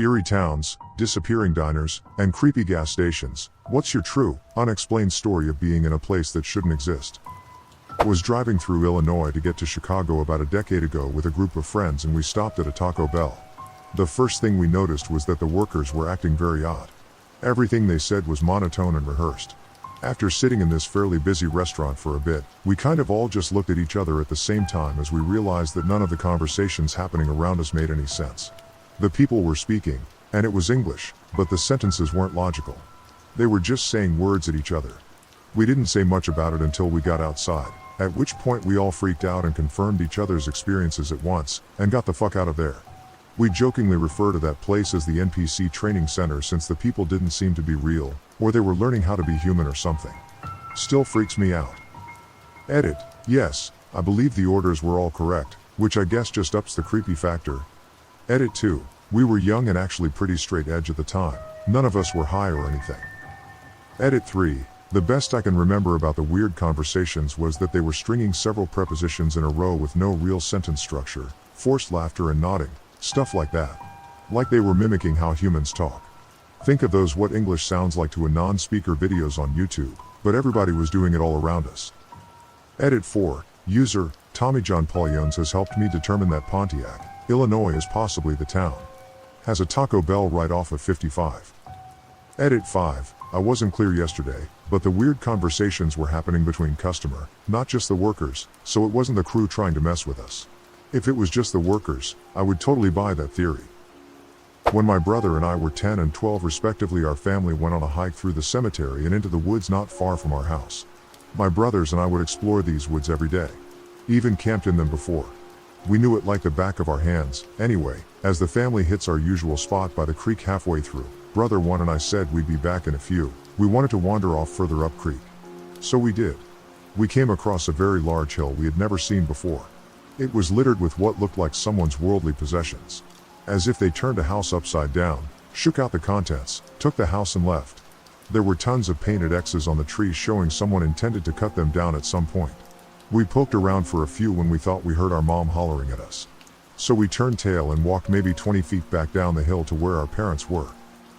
Eerie towns, disappearing diners, and creepy gas stations. What's your true, unexplained story of being in a place that shouldn't exist? I was driving through Illinois to get to Chicago about a decade ago with a group of friends, and we stopped at a Taco Bell. The first thing we noticed was that the workers were acting very odd. Everything they said was monotone and rehearsed. After sitting in this fairly busy restaurant for a bit, we kind of all just looked at each other at the same time as we realized that none of the conversations happening around us made any sense. The people were speaking, and it was English, but the sentences weren't logical. They were just saying words at each other. We didn't say much about it until we got outside, at which point we all freaked out and confirmed each other's experiences at once, and got the fuck out of there. We jokingly refer to that place as the NPC training center since the people didn't seem to be real, or they were learning how to be human or something. Still freaks me out. Edit. Yes, I believe the orders were all correct, which I guess just ups the creepy factor. Edit 2. We were young and actually pretty straight edge at the time. None of us were high or anything. Edit 3. The best I can remember about the weird conversations was that they were stringing several prepositions in a row with no real sentence structure, forced laughter and nodding, stuff like that. Like they were mimicking how humans talk. Think of those what English sounds like to a non-speaker videos on YouTube, but everybody was doing it all around us. Edit 4. User, Tommy John Poliones has helped me determine that Pontiac, Illinois is possibly the town. Has a Taco Bell right off of 55. Edit 5. I wasn't clear yesterday, but the weird conversations were happening between customer, not just the workers, so it wasn't the crew trying to mess with us. If it was just the workers, I would totally buy that theory. When my brother and I were 10 and 12 respectively, our family went on a hike through the cemetery and into the woods not far from our house. My brothers and I would explore these woods every day. Even camped in them before. We knew it like the back of our hands. Anyway, as the family hits our usual spot by the creek halfway through, brother 1 and I said we'd be back in a few. We wanted to wander off further up creek. So we did. We came across a very large hill we had never seen before. It was littered with what looked like someone's worldly possessions. As if they turned a house upside down, shook out the contents, took the house and left. There were tons of painted X's on the trees showing someone intended to cut them down at some point. We poked around for a few when we thought we heard our mom hollering at us. So we turned tail and walked maybe 20 feet back down the hill to where our parents were.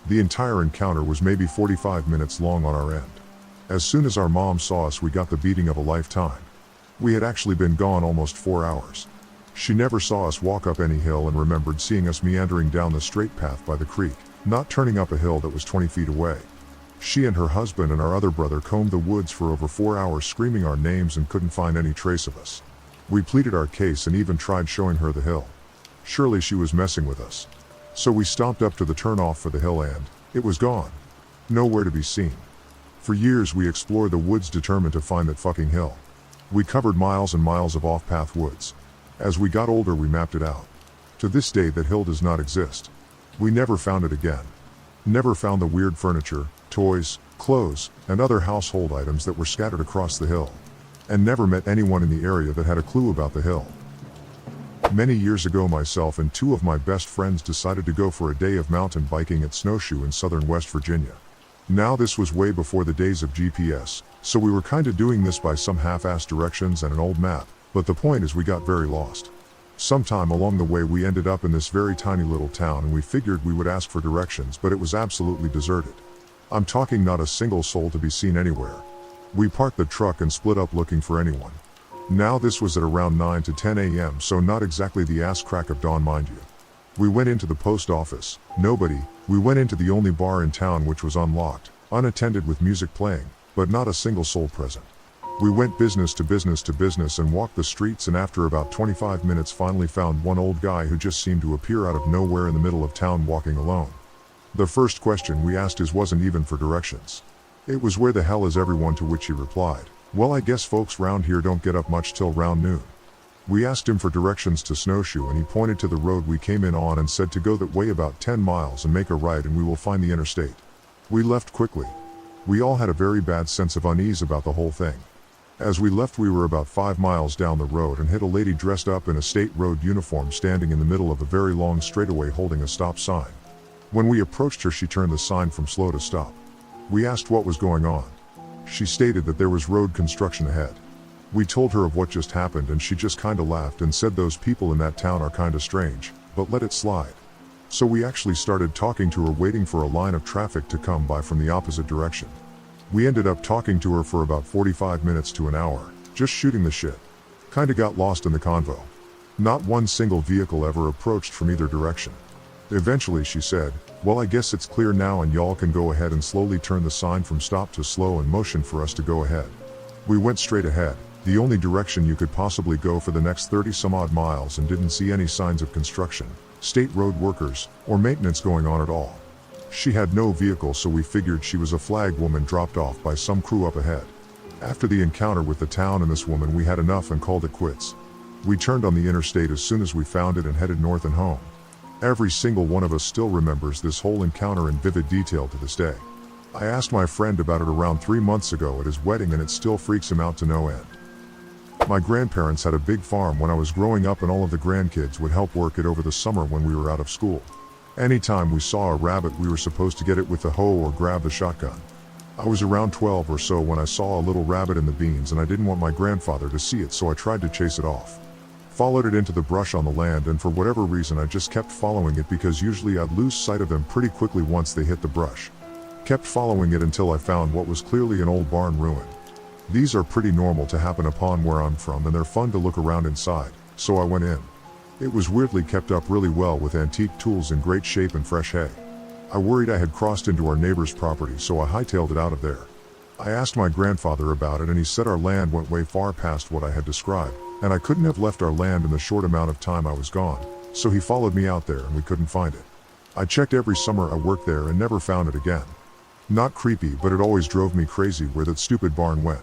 The entire encounter was maybe 45 minutes long on our end. As soon as our mom saw us, we got the beating of a lifetime. We had actually been gone almost 4 hours. She never saw us walk up any hill and remembered seeing us meandering down the straight path by the creek, not turning up a hill that was 20 feet away. She and her husband and our other brother combed the woods for over 4 hours screaming our names and couldn't find any trace of us. We pleaded our case and even tried showing her the hill. Surely she was messing with us. So we stomped up to the turnoff for the hill and it was gone. Nowhere to be seen. For years we explored the woods determined to find that fucking hill. We covered miles and miles of off-path woods. As we got older we mapped it out. To this day that hill does not exist. We never found it again. Never found the weird furniture, toys, clothes, and other household items that were scattered across the hill. And never met anyone in the area that had a clue about the hill. Many years ago myself and 2 of my best friends decided to go for a day of mountain biking at Snowshoe in southern West Virginia. Now this was way before the days of GPS, so we were kinda doing this by some half-assed directions and an old map, but the point is we got very lost. Sometime along the way we ended up in this very tiny little town and we figured we would ask for directions, but it was absolutely deserted. I'm talking not a single soul to be seen anywhere. We parked the truck and split up looking for anyone. Now this was at around 9 to 10 a.m. so not exactly the ass crack of dawn, mind you. We went into the post office, nobody. We went into the only bar in town which was unlocked, unattended with music playing, but not a single soul present. We went business to business to business and walked the streets, and after about 25 minutes finally found one old guy who just seemed to appear out of nowhere in the middle of town walking alone. The first question we asked his wasn't even for directions. It was where the hell is everyone, to which he replied, well I guess folks round here don't get up much till round noon. We asked him for directions to Snowshoe and he pointed to the road we came in on and said to go that way about 10 miles and make a right and we will find the interstate. We left quickly. We all had a very bad sense of unease about the whole thing. As we left we were about 5 miles down the road and hit a lady dressed up in a state road uniform standing in the middle of a very long straightaway holding a stop sign. When we approached her she turned the sign from slow to stop. We asked what was going on. She stated that there was road construction ahead. We told her of what just happened and she just kinda laughed and said those people in that town are kinda strange, but let it slide. So we actually started talking to her, waiting for a line of traffic to come by from the opposite direction. We ended up talking to her for about 45 minutes to an hour, just shooting the shit. Kinda got lost in the convo. Not one single vehicle ever approached from either direction. Eventually she said, "Well, I guess it's clear now and y'all can go ahead," and slowly turn the sign from stop to slow and motion for us to go ahead. We went straight ahead, the only direction you could possibly go for the next 30 some odd miles, and didn't see any signs of construction, state road workers, or maintenance going on at all. She had no vehicle, so we figured she was a flag woman dropped off by some crew up ahead. After the encounter with the town and this woman, we had enough and called it quits. We turned on the interstate as soon as we found it and headed north and home. Every single one of us still remembers this whole encounter in vivid detail to this day. I asked my friend about it around 3 months ago at his wedding, and it still freaks him out to no end. My grandparents had a big farm when I was growing up, and all of the grandkids would help work it over the summer when we were out of school. Anytime we saw a rabbit, we were supposed to get it with the hoe or grab the shotgun. I was around 12 or so when I saw a little rabbit in the beans, and I didn't want my grandfather to see it, so I tried to chase it off. Followed it into the brush on the land, and for whatever reason I just kept following it, because usually I'd lose sight of them pretty quickly once they hit the brush. Kept following it until I found what was clearly an old barn ruin. These are pretty normal to happen upon where I'm from, and they're fun to look around inside, so I went in. It was weirdly kept up really well, with antique tools in great shape and fresh hay. I worried I had crossed into our neighbor's property, so I hightailed it out of there. I asked my grandfather about it, and he said our land went way far past what I had described, and I couldn't have left our land in the short amount of time I was gone, so he followed me out there and we couldn't find it. I checked every summer I worked there and never found it again. Not creepy, but it always drove me crazy where that stupid barn went.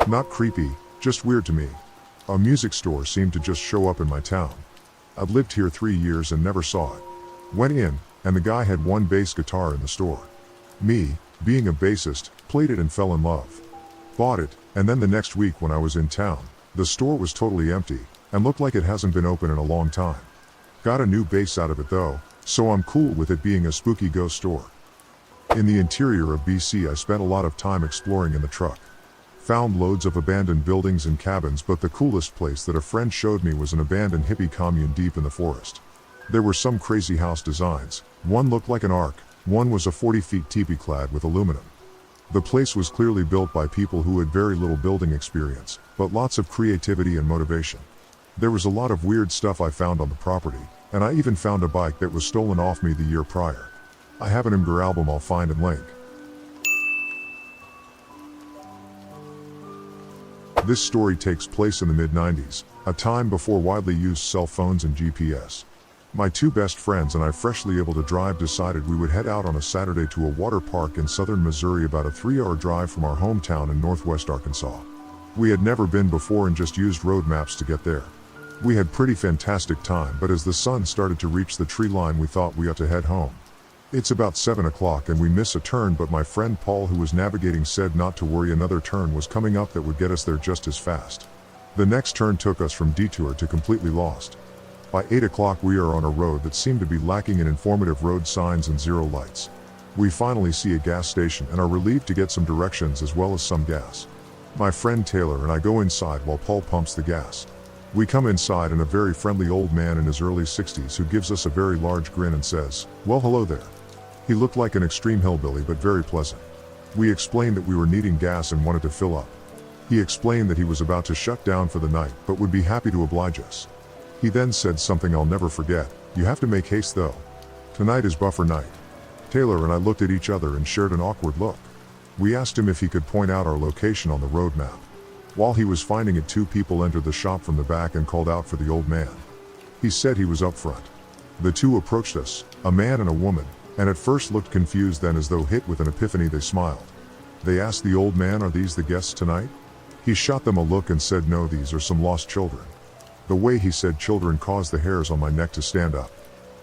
Not creepy, just weird to me. A music store seemed to just show up in my town. I'd lived here 3 years and never saw it. Went in, and the guy had one bass guitar in the store. Me, being a bassist, played it and fell in love. Bought it, and then the next week when I was in town, the store was totally empty, and looked like it hasn't been open in a long time. Got a new bass out of it though, so I'm cool with it being a spooky ghost store. In the interior of BC, I spent a lot of time exploring in the truck. Found loads of abandoned buildings and cabins, but the coolest place that a friend showed me was an abandoned hippie commune deep in the forest. There were some crazy house designs. One looked like an ark, one was a 40 feet teepee clad with aluminum. The place was clearly built by people who had very little building experience, but lots of creativity and motivation. There was a lot of weird stuff I found on the property, and I even found a bike that was stolen off me the year prior. I have an Imgur album I'll find and link. This story takes place in the mid-90s, a time before widely used cell phones and GPS. My two best friends and I, freshly able to drive, decided we would head out on a Saturday to a water park in southern Missouri, about a 3-hour drive from our hometown in northwest Arkansas. We had never been before and just used road maps to get there. We had pretty fantastic time, but as the sun started to reach the tree line, we thought we ought to head home. It's about 7 o'clock and we miss a turn, but my friend Paul, who was navigating, said not to worry, another turn was coming up that would get us there just as fast. The next turn took us from detour to completely lost. By 8 o'clock we are on a road that seemed to be lacking in informative road signs and zero lights. We finally see a gas station and are relieved to get some directions as well as some gas. My friend Taylor and I go inside while Paul pumps the gas. We come inside and a very friendly old man in his early 60s who gives us a very large grin and says, "Well, hello there." He looked like an extreme hillbilly but very pleasant. We explained that we were needing gas and wanted to fill up. He explained that he was about to shut down for the night but would be happy to oblige us. He then said something I'll never forget: "You have to make haste though. Tonight is buffer night." Taylor and I looked at each other and shared an awkward look. We asked him if he could point out our location on the road map. While he was finding it, 2 people entered the shop from the back and called out for the old man. He said he was up front. The 2 approached us, a man and a woman, and at first looked confused, then as though hit with an epiphany they smiled. They asked the old man, "Are these the guests tonight?" He shot them a look and said, "No, these are some lost children." The way he said children caused the hairs on my neck to stand up.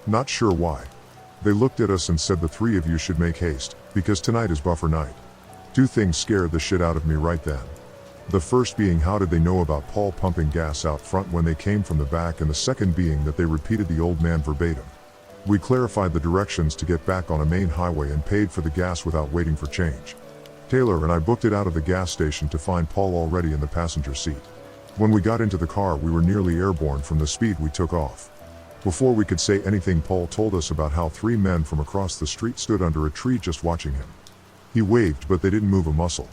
Not sure why. They looked at us and said, "The 3 of you should make haste, because tonight is buffer night." 2 things scared the shit out of me right then. The first being, how did they know about Paul pumping gas out front when they came from the back, and the second being that they repeated the old man verbatim. We clarified the directions to get back on a main highway and paid for the gas without waiting for change. Taylor and I booked it out of the gas station to find Paul already in the passenger seat. When we got into the car, we were nearly airborne from the speed we took off. Before we could say anything, Paul told us about how 3 men from across the street stood under a tree just watching him. He waved, but they didn't move a muscle.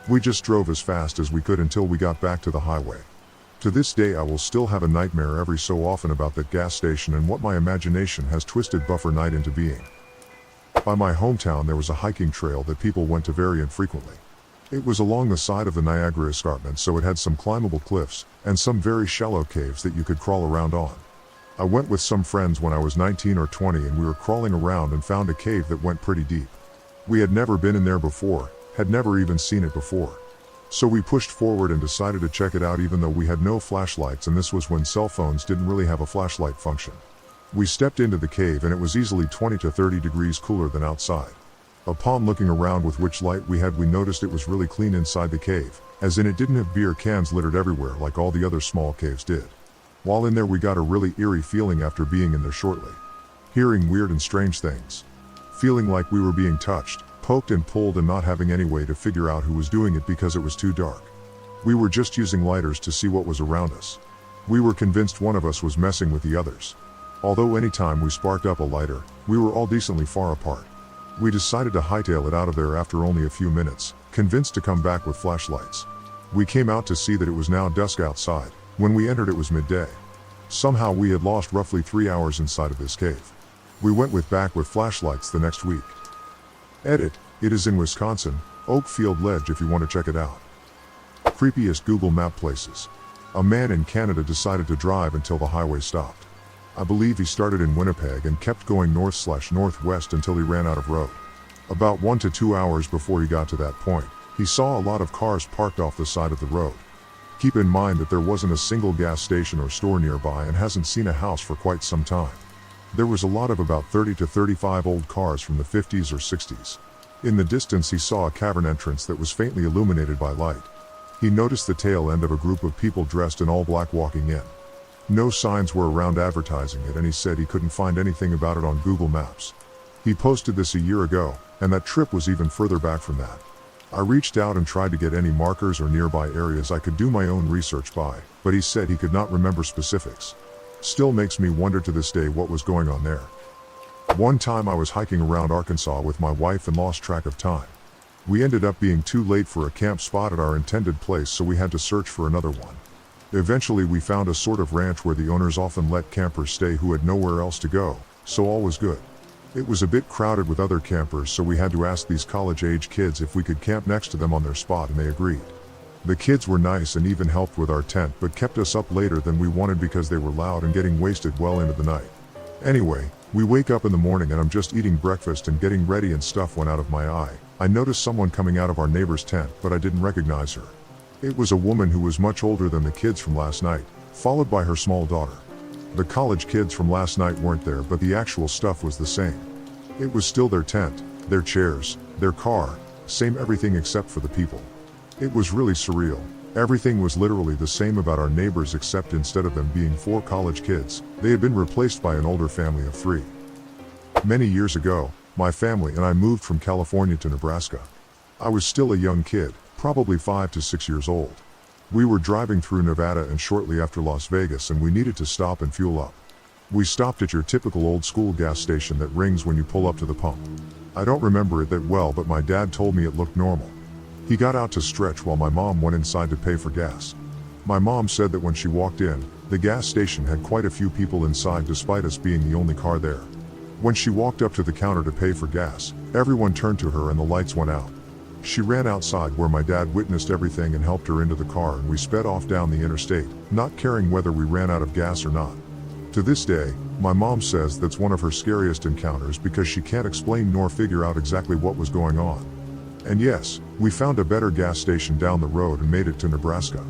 We just drove as fast as we could until we got back to the highway. To this day I will still have a nightmare every so often about that gas station and what my imagination has twisted Buffer Night into being. By my hometown there was a hiking trail that people went to very infrequently. It was along the side of the Niagara Escarpment, so it had some climbable cliffs, and some very shallow caves that you could crawl around on. I went with some friends when I was 19 or 20 and we were crawling around and found a cave that went pretty deep. We had never been in there before, had never even seen it before. So we pushed forward and decided to check it out even though we had no flashlights, and this was when cell phones didn't really have a flashlight function. We stepped into the cave and it was easily 20 to 30 degrees cooler than outside. Upon looking around with which light we had, we noticed it was really clean inside the cave, as in it didn't have beer cans littered everywhere like all the other small caves did. While in there we got a really eerie feeling after being in there shortly. Hearing weird and strange things. Feeling like we were being touched, poked and pulled, and not having any way to figure out who was doing it because it was too dark. We were just using lighters to see what was around us. We were convinced one of us was messing with the others. Although anytime we sparked up a lighter, we were all decently far apart. We decided to hightail it out of there after only a few minutes, convinced to come back with flashlights. We came out to see that it was now dusk outside. When we entered it was midday. Somehow we had lost roughly 3 hours inside of this cave. We went back with flashlights the next week. Edit, it is in Wisconsin, Oakfield Ledge if you want to check it out. Creepiest Google Map places. A man in Canada decided to drive until the highway stopped. I believe he started in Winnipeg and kept going north/northwest until he ran out of road. About 1 to 2 hours before he got to that point, he saw a lot of cars parked off the side of the road. Keep in mind that there wasn't a single gas station or store nearby and hasn't seen a house for quite some time. There was a lot of about 30 to 35 old cars from the 50s or 60s. In the distance he saw a cavern entrance that was faintly illuminated by light. He noticed the tail end of a group of people dressed in all black walking in. No signs were around advertising it, and he said he couldn't find anything about it on Google Maps. He posted this a year ago, and that trip was even further back from that. I reached out and tried to get any markers or nearby areas I could do my own research by, but he said he could not remember specifics. Still makes me wonder to this day what was going on there. One time I was hiking around Arkansas with my wife and lost track of time. We ended up being too late for a camp spot at our intended place, so we had to search for another one. Eventually we found a sort of ranch where the owners often let campers stay who had nowhere else to go, so all was good. It was a bit crowded with other campers, so we had to ask these college-age kids if we could camp next to them on their spot, and they agreed. The kids were nice and even helped with our tent, but kept us up later than we wanted because they were loud and getting wasted well into the night. Anyway, we wake up in the morning and I'm just eating breakfast and getting ready and stuff went out of my eye. I noticed someone coming out of our neighbor's tent, but I didn't recognize her. It was a woman who was much older than the kids from last night, followed by her small daughter. The college kids from last night weren't there, but the actual stuff was the same. It was still their tent, their chairs, their car, same everything except for the people. It was really surreal. Everything was literally the same about our neighbors, except instead of them being 4 college kids, they had been replaced by an older family of 3. Many years ago, my family and I moved from California to Nebraska. I was still a young kid, probably 5 to 6 years old. We were driving through Nevada and shortly after Las Vegas, and we needed to stop and fuel up. We stopped at your typical old school gas station that rings when you pull up to the pump. I don't remember it that well, but my dad told me it looked normal. He got out to stretch while my mom went inside to pay for gas. My mom said that when she walked in, the gas station had quite a few people inside despite us being the only car there. When she walked up to the counter to pay for gas, everyone turned to her and the lights went out. She ran outside where my dad witnessed everything and helped her into the car, and we sped off down the interstate, not caring whether we ran out of gas or not. To this day, my mom says that's one of her scariest encounters because she can't explain nor figure out exactly what was going on. And yes, we found a better gas station down the road and made it to Nebraska.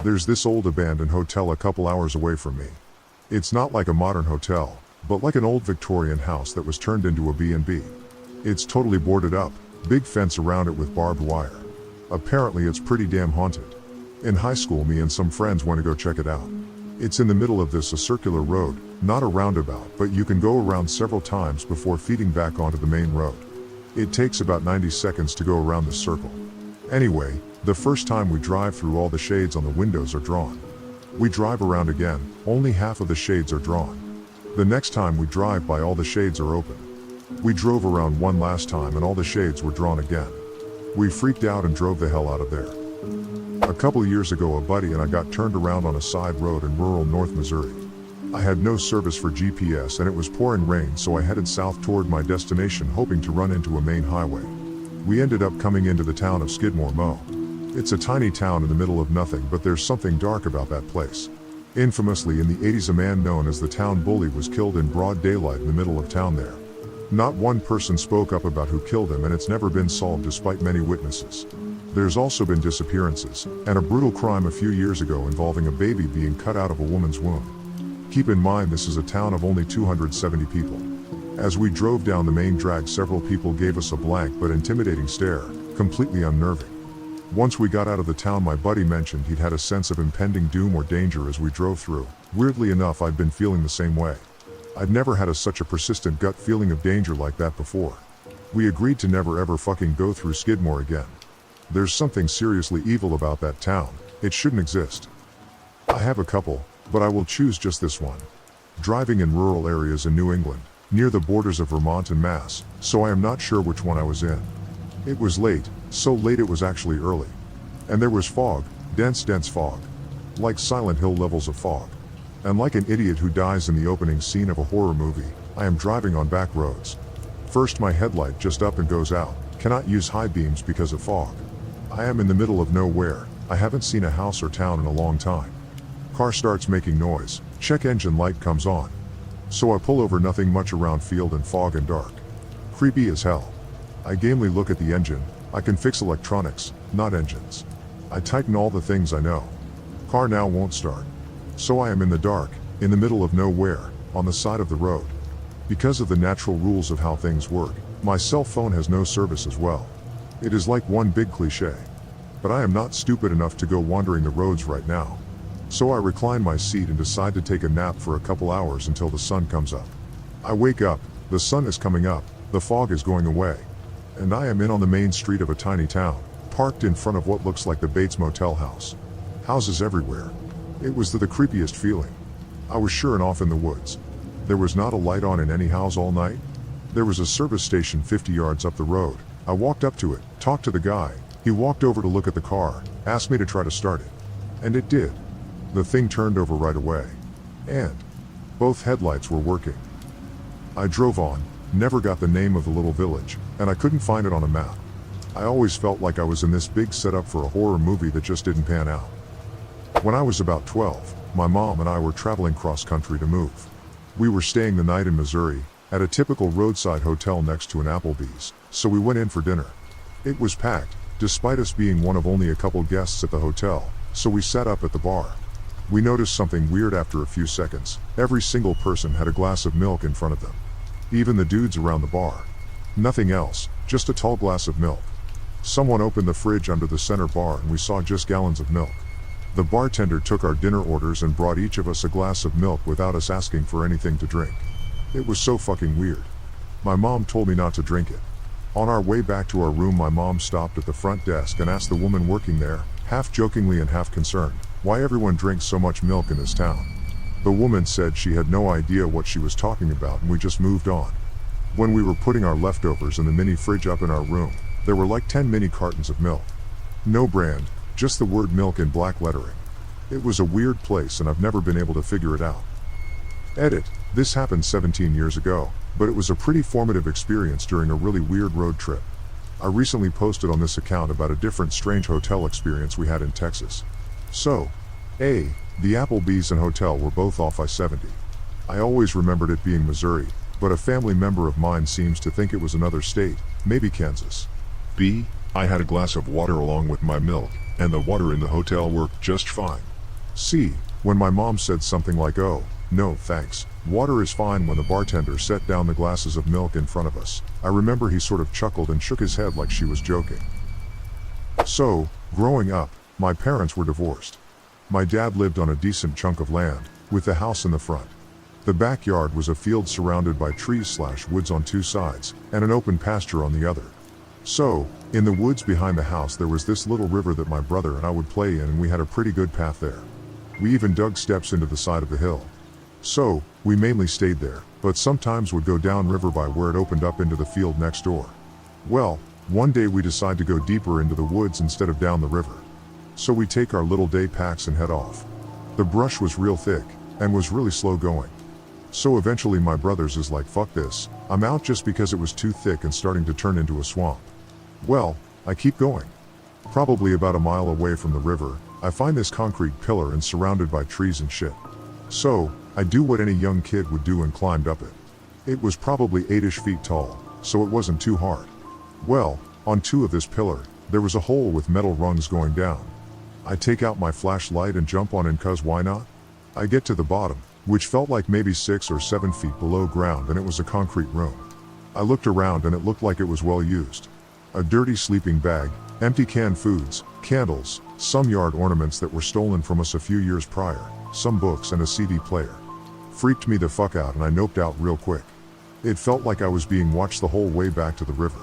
There's this old abandoned hotel a couple hours away from me. It's not like a modern hotel, but like an old Victorian house that was turned into a B&B. It's totally boarded up, big fence around it with barbed wire. Apparently it's pretty damn haunted. In high school, me and some friends went to go check it out. It's in the middle of a circular road, not a roundabout, but you can go around several times before feeding back onto the main road. It takes about 90 seconds to go around the circle. Anyway, the first time we drive through, all the shades on the windows are drawn. We drive around again, only half of the shades are drawn. The next time we drive by, all the shades are open. We drove around one last time and all the shades were drawn again. We freaked out and drove the hell out of there. A couple years ago, a buddy and I got turned around on a side road in rural North Missouri. I had no service for GPS and it was pouring rain, so I headed south toward my destination hoping to run into a main highway. We ended up coming into the town of Skidmore, Mo. It's a tiny town in the middle of nothing, but there's something dark about that place. Infamously, in the 80s, a man known as the town bully was killed in broad daylight in the middle of town there. Not one person spoke up about who killed him, and it's never been solved despite many witnesses. There's also been disappearances, and a brutal crime a few years ago involving a baby being cut out of a woman's womb. Keep in mind, this is a town of only 270 people. As we drove down the main drag, several people gave us a blank but intimidating stare, completely unnerving. Once we got out of the town, my buddy mentioned he'd had a sense of impending doom or danger as we drove through. Weirdly enough, I'd been feeling the same way. I'd never had such a persistent gut feeling of danger like that before. We agreed to never ever fucking go through Skidmore again. There's something seriously evil about that town. It shouldn't exist. I have a couple, but I will choose just this one. Driving in rural areas in New England, near the borders of Vermont and Mass, so I am not sure which one I was in. It was late, so late it was actually early. And there was fog, dense fog. Like Silent Hill levels of fog. And like an idiot who dies in the opening scene of a horror movie, I am driving on back roads. First, my headlight just up and goes out, cannot use high beams because of fog. I am in the middle of nowhere, I haven't seen a house or town in a long time. Car starts making noise, check engine light comes on. So I pull over, nothing much around, field and fog and dark. Creepy as hell. I gamely look at the engine. I can fix electronics, not engines. I tighten all the things I know. Car now won't start. So I am in the dark, in the middle of nowhere, on the side of the road. Because of the natural rules of how things work, my cell phone has no service as well. It is like one big cliche. But I am not stupid enough to go wandering the roads right now. So I recline my seat and decide to take a nap for a couple hours until the sun comes up. I wake up, the sun is coming up, the fog is going away. And I am in on the main street of a tiny town, parked in front of what looks like the Bates Motel house. Houses everywhere. It was the creepiest feeling. I was sure and off in the woods. There was not a light on in any house all night. There was a service station 50 yards up the road. I walked up to it, talked to the guy. He walked over to look at the car, asked me to try to start it. And it did. The thing turned over right away. And both headlights were working. I drove on, never got the name of the little village, and I couldn't find it on a map. I always felt like I was in this big setup for a horror movie that just didn't pan out. When I was about 12, my mom and I were traveling cross country to move. We were staying the night in Missouri, at a typical roadside hotel next to an Applebee's, so we went in for dinner. It was packed, despite us being one of only a couple guests at the hotel, so we sat up at the bar. We noticed something weird after a few seconds. Every single person had a glass of milk in front of them. Even the dudes around the bar. Nothing else, just a tall glass of milk. Someone opened the fridge under the center bar and we saw just gallons of milk. The bartender took our dinner orders and brought each of us a glass of milk without us asking for anything to drink. It was so fucking weird. My mom told me not to drink it. On our way back to our room, my mom stopped at the front desk and asked the woman working there, half jokingly and half concerned, why everyone drinks so much milk in this town. The woman said she had no idea what she was talking about and we just moved on. When we were putting our leftovers in the mini fridge up in our room, there were like 10 mini cartons of milk. No brand, just the word milk in black lettering. It was a weird place and I've never been able to figure it out. Edit, this happened 17 years ago, but it was a pretty formative experience during a really weird road trip. I recently posted on this account about a different strange hotel experience we had in Texas. So, the Applebee's and hotel were both off I-70. I always remembered it being Missouri, but a family member of mine seems to think it was another state, maybe Kansas. B, I had a glass of water along with my milk, and the water in the hotel worked just fine. C, when my mom said something like, "Oh, no thanks, water is fine," when the bartender set down the glasses of milk in front of us, I remember he sort of chuckled and shook his head like she was joking. So, growing up, my parents were divorced. My dad lived on a decent chunk of land, with the house in the front. The backyard was a field surrounded by trees/woods on two sides, and an open pasture on the other. So, in the woods behind the house there was this little river that my brother and I would play in, and we had a pretty good path there. We even dug steps into the side of the hill. So, we mainly stayed there, but sometimes would go downriver by where it opened up into the field next door. Well, one day we decide to go deeper into the woods instead of down the river. So we take our little day packs and head off. The brush was real thick, and was really slow going. So eventually my brothers is like, fuck this, I'm out, just because it was too thick and starting to turn into a swamp. Well, I keep going. Probably about a mile away from the river, I find this concrete pillar and surrounded by trees and shit. So, I do what any young kid would do and climbed up it. It was probably 8-ish feet tall, so it wasn't too hard. Well, on two of this pillar, there was a hole with metal rungs going down. I take out my flashlight and jump on in, cause why not? I get to the bottom, which felt like maybe 6 or 7 feet below ground, and it was a concrete room. I looked around and it looked like it was well used. A dirty sleeping bag, empty canned foods, candles, some yard ornaments that were stolen from us a few years prior, some books and a CD player. Freaked me the fuck out and I noped out real quick. It felt like I was being watched the whole way back to the river.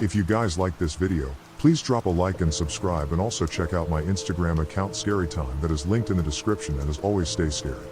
If you guys like this video, please drop a like and subscribe, and also check out my Instagram account Scary Time that is linked in the description, and as always, stay scary.